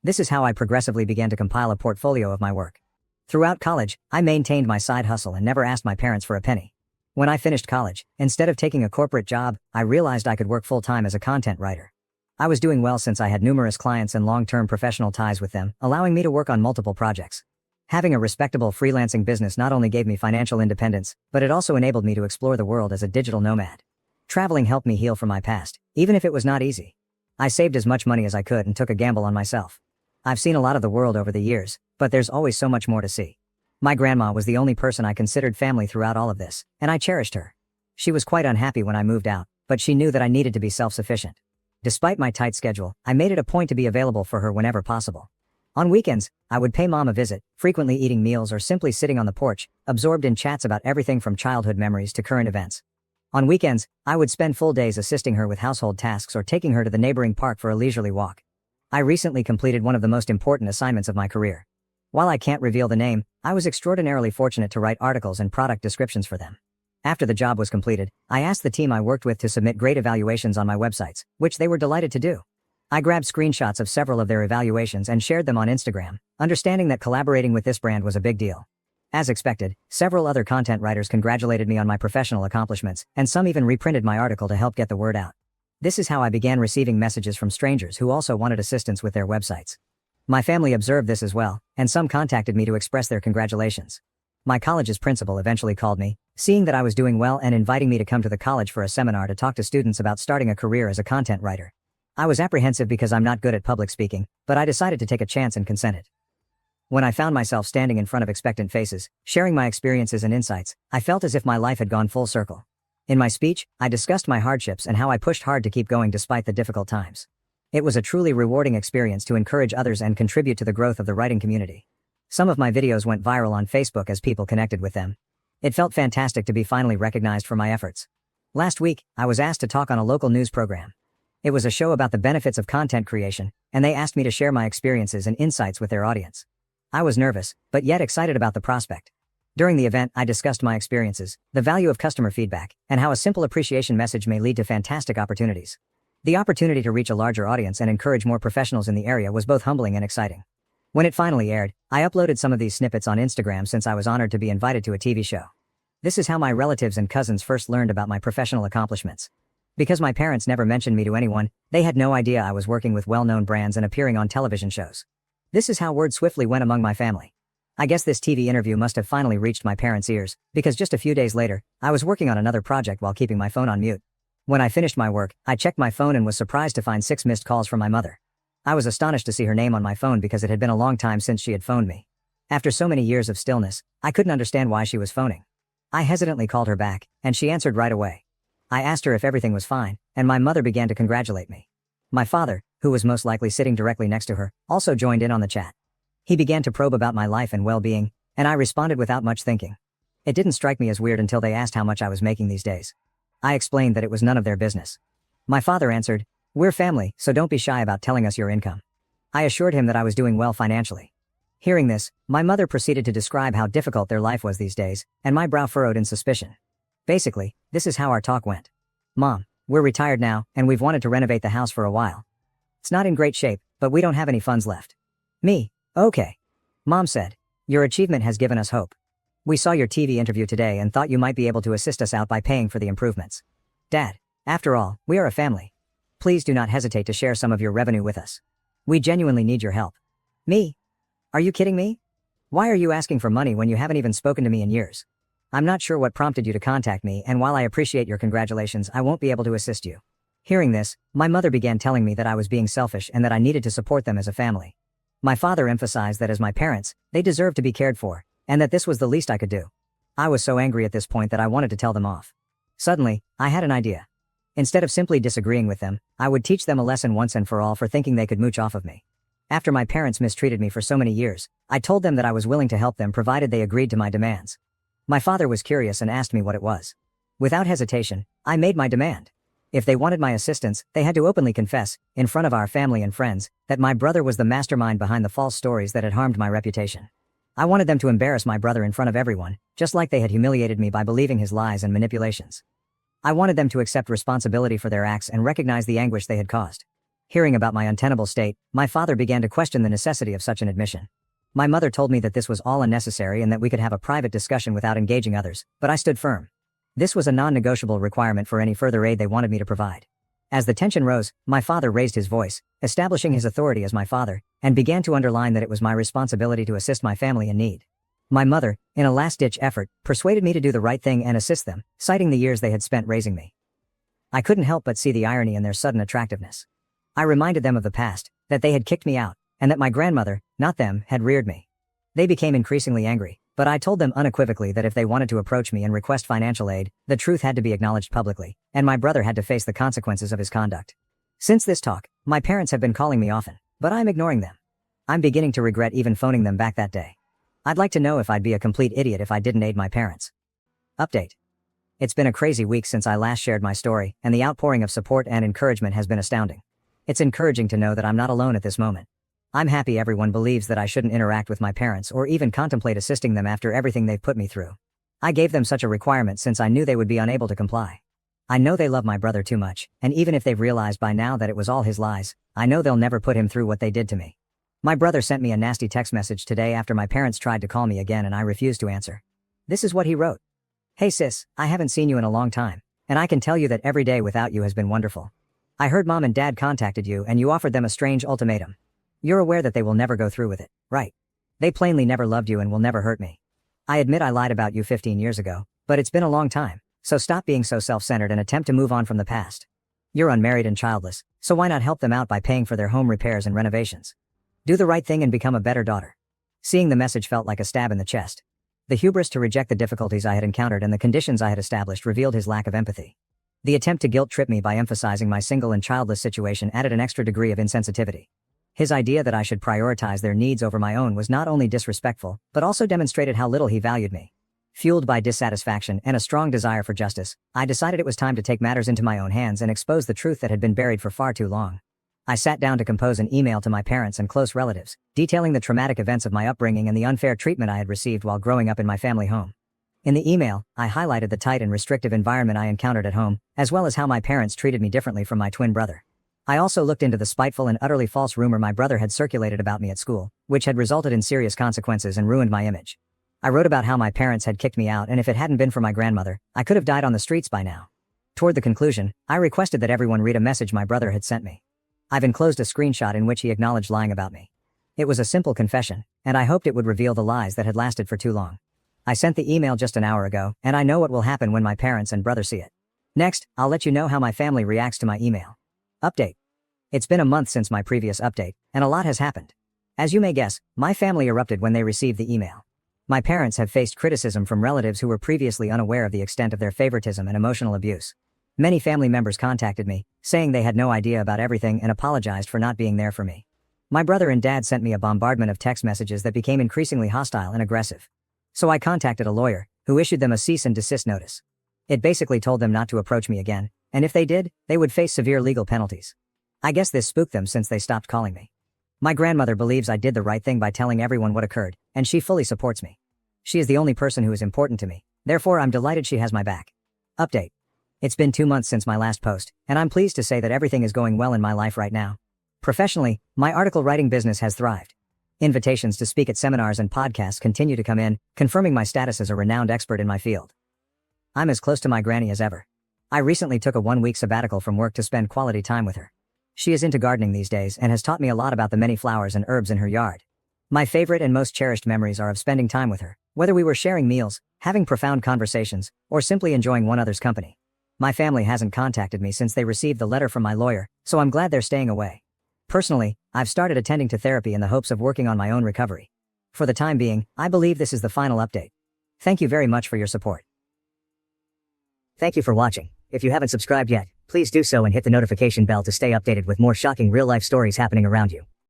This is how I progressively began to compile a portfolio of my work. Throughout college, I maintained my side hustle and never asked my parents for a penny. When I finished college, instead of taking a corporate job, I realized I could work full-time as a content writer. I was doing well since I had numerous clients and long-term professional ties with them, allowing me to work on multiple projects. Having a respectable freelancing business not only gave me financial independence, but it also enabled me to explore the world as a digital nomad. Traveling helped me heal from my past, even if it was not easy. I saved as much money as I could and took a gamble on myself. I've seen a lot of the world over the years, but there's always so much more to see. My grandma was the only person I considered family throughout all of this, and I cherished her. She was quite unhappy when I moved out, but she knew that I needed to be self-sufficient. Despite my tight schedule, I made it a point to be available for her whenever possible. On weekends, I would pay Mom a visit, frequently eating meals or simply sitting on the porch, absorbed in chats about everything from childhood memories to current events. On weekends, I would spend full days assisting her with household tasks or taking her to the neighboring park for a leisurely walk. I recently completed one of the most important assignments of my career. While I can't reveal the name, I was extraordinarily fortunate to write articles and product descriptions for them. After the job was completed, I asked the team I worked with to submit great evaluations on my websites, which they were delighted to do. I grabbed screenshots of several of their evaluations and shared them on Instagram, understanding that collaborating with this brand was a big deal. As expected, several other content writers congratulated me on my professional accomplishments, and some even reprinted my article to help get the word out. This is how I began receiving messages from strangers who also wanted assistance with their websites. My family observed this as well, and some contacted me to express their congratulations. My college's principal eventually called me, seeing that I was doing well and inviting me to come to the college for a seminar to talk to students about starting a career as a content writer. I was apprehensive because I'm not good at public speaking, but I decided to take a chance and consented. When I found myself standing in front of expectant faces, sharing my experiences and insights, I felt as if my life had gone full circle. In my speech, I discussed my hardships and how I pushed hard to keep going despite the difficult times. It was a truly rewarding experience to encourage others and contribute to the growth of the writing community. Some of my videos went viral on Facebook as people connected with them. It felt fantastic to be finally recognized for my efforts. Last week, I was asked to talk on a local news program. It was a show about the benefits of content creation, and they asked me to share my experiences and insights with their audience. I was nervous, but yet excited about the prospect. During the event, I discussed my experiences, the value of customer feedback, and how a simple appreciation message may lead to fantastic opportunities. The opportunity to reach a larger audience and encourage more professionals in the area was both humbling and exciting. When it finally aired, I uploaded some of these snippets on Instagram since I was honored to be invited to a TV show. This is how my relatives and cousins first learned about my professional accomplishments. Because my parents never mentioned me to anyone, they had no idea I was working with well-known brands and appearing on television shows. This is how word swiftly went among my family. I guess this TV interview must have finally reached my parents' ears, because just a few days later, I was working on another project while keeping my phone on mute. When I finished my work, I checked my phone and was surprised to find 6 missed calls from my mother. I was astonished to see her name on my phone because it had been a long time since she had phoned me. After so many years of stillness, I couldn't understand why she was phoning. I hesitantly called her back, and she answered right away. I asked her if everything was fine, and my mother began to congratulate me. My father, who was most likely sitting directly next to her, also joined in on the chat. He began to probe about my life and well-being, and I responded without much thinking. It didn't strike me as weird until they asked how much I was making these days. I explained that it was none of their business. My father answered, "We're family, so don't be shy about telling us your income." I assured him that I was doing well financially. Hearing this, my mother proceeded to describe how difficult their life was these days, and my brow furrowed in suspicion. Basically, this is how our talk went. "Mom, we're retired now, and we've wanted to renovate the house for a while. It's not in great shape, but we don't have any funds left." Me, "Okay." Mom said, "Your achievement has given us hope. We saw your TV interview today and thought you might be able to assist us out by paying for the improvements. Dad, after all, we are a family. Please do not hesitate to share some of your revenue with us. We genuinely need your help." Me, "Are you kidding me? Why are you asking for money when you haven't even spoken to me in years? I'm not sure what prompted you to contact me, and while I appreciate your congratulations, I won't be able to assist you." Hearing this, my mother began telling me that I was being selfish and that I needed to support them as a family. My father emphasized that as my parents, they deserved to be cared for, and that this was the least I could do. I was so angry at this point that I wanted to tell them off. Suddenly, I had an idea. Instead of simply disagreeing with them, I would teach them a lesson once and for all for thinking they could mooch off of me. After my parents mistreated me for so many years, I told them that I was willing to help them provided they agreed to my demands. My father was curious and asked me what it was. Without hesitation, I made my demand. If they wanted my assistance, they had to openly confess, in front of our family and friends, that my brother was the mastermind behind the false stories that had harmed my reputation. I wanted them to embarrass my brother in front of everyone, just like they had humiliated me by believing his lies and manipulations. I wanted them to accept responsibility for their acts and recognize the anguish they had caused. Hearing about my untenable state, my father began to question the necessity of such an admission. My mother told me that this was all unnecessary and that we could have a private discussion without engaging others, but I stood firm. This was a non-negotiable requirement for any further aid they wanted me to provide. As the tension rose, my father raised his voice, establishing his authority as my father, and began to underline that it was my responsibility to assist my family in need. My mother, in a last-ditch effort, persuaded me to do the right thing and assist them, citing the years they had spent raising me. I couldn't help but see the irony in their sudden attractiveness. I reminded them of the past, that they had kicked me out, and that my grandmother, not them, had reared me. They became increasingly angry, but I told them unequivocally that if they wanted to approach me and request financial aid, the truth had to be acknowledged publicly, and my brother had to face the consequences of his conduct. Since this talk, my parents have been calling me often, but I'm ignoring them. I'm beginning to regret even phoning them back that day. I'd like to know if I'd be a complete idiot if I didn't aid my parents. Update. It's been a crazy week since I last shared my story, and the outpouring of support and encouragement has been astounding. It's encouraging to know that I'm not alone at this moment. I'm happy everyone believes that I shouldn't interact with my parents or even contemplate assisting them after everything they've put me through. I gave them such a requirement since I knew they would be unable to comply. I know they love my brother too much, and even if they've realized by now that it was all his lies, I know they'll never put him through what they did to me. My brother sent me a nasty text message today after my parents tried to call me again and I refused to answer. This is what he wrote. "Hey sis, I haven't seen you in a long time, and I can tell you that every day without you has been wonderful. I heard mom and dad contacted you and you offered them a strange ultimatum. You're aware that they will never go through with it, right? They plainly never loved you and will never hurt me. I admit I lied about you 15 years ago, but it's been a long time, so stop being so self-centered and attempt to move on from the past. You're unmarried and childless, so why not help them out by paying for their home repairs and renovations? Do the right thing and become a better daughter." Seeing the message felt like a stab in the chest. The hubris to reject the difficulties I had encountered and the conditions I had established revealed his lack of empathy. The attempt to guilt-trip me by emphasizing my single and childless situation added an extra degree of insensitivity. His idea that I should prioritize their needs over my own was not only disrespectful, but also demonstrated how little he valued me. Fueled by dissatisfaction and a strong desire for justice, I decided it was time to take matters into my own hands and expose the truth that had been buried for far too long. I sat down to compose an email to my parents and close relatives, detailing the traumatic events of my upbringing and the unfair treatment I had received while growing up in my family home. In the email, I highlighted the tight and restrictive environment I encountered at home, as well as how my parents treated me differently from my twin brother. I also looked into the spiteful and utterly false rumor my brother had circulated about me at school, which had resulted in serious consequences and ruined my image. I wrote about how my parents had kicked me out and if it hadn't been for my grandmother, I could have died on the streets by now. Toward the conclusion, I requested that everyone read a message my brother had sent me. I've enclosed a screenshot in which he acknowledged lying about me. It was a simple confession, and I hoped it would reveal the lies that had lasted for too long. I sent the email just an hour ago, and I know what will happen when my parents and brother see it. Next, I'll let you know how my family reacts to my email. Update. It's been a month since my previous update, and a lot has happened. As you may guess, my family erupted when they received the email. My parents have faced criticism from relatives who were previously unaware of the extent of their favoritism and emotional abuse. Many family members contacted me, saying they had no idea about everything and apologized for not being there for me. My brother and dad sent me a bombardment of text messages that became increasingly hostile and aggressive. So I contacted a lawyer, who issued them a cease and desist notice. It basically told them not to approach me again, and if they did, they would face severe legal penalties. I guess this spooked them since they stopped calling me. My grandmother believes I did the right thing by telling everyone what occurred, and she fully supports me. She is the only person who is important to me, therefore I'm delighted she has my back. Update. It's been 2 months since my last post, and I'm pleased to say that everything is going well in my life right now. Professionally, my article writing business has thrived. Invitations to speak at seminars and podcasts continue to come in, confirming my status as a renowned expert in my field. I'm as close to my granny as ever. I recently took a 1-week sabbatical from work to spend quality time with her. She is into gardening these days and has taught me a lot about the many flowers and herbs in her yard. My favorite and most cherished memories are of spending time with her, whether we were sharing meals, having profound conversations, or simply enjoying one another's company. My family hasn't contacted me since they received the letter from my lawyer, so I'm glad they're staying away. Personally, I've started attending to therapy in the hopes of working on my own recovery. For the time being, I believe this is the final update. Thank you very much for your support. Thank you for watching. If you haven't subscribed yet, please do so and hit the notification bell to stay updated with more shocking real-life stories happening around you.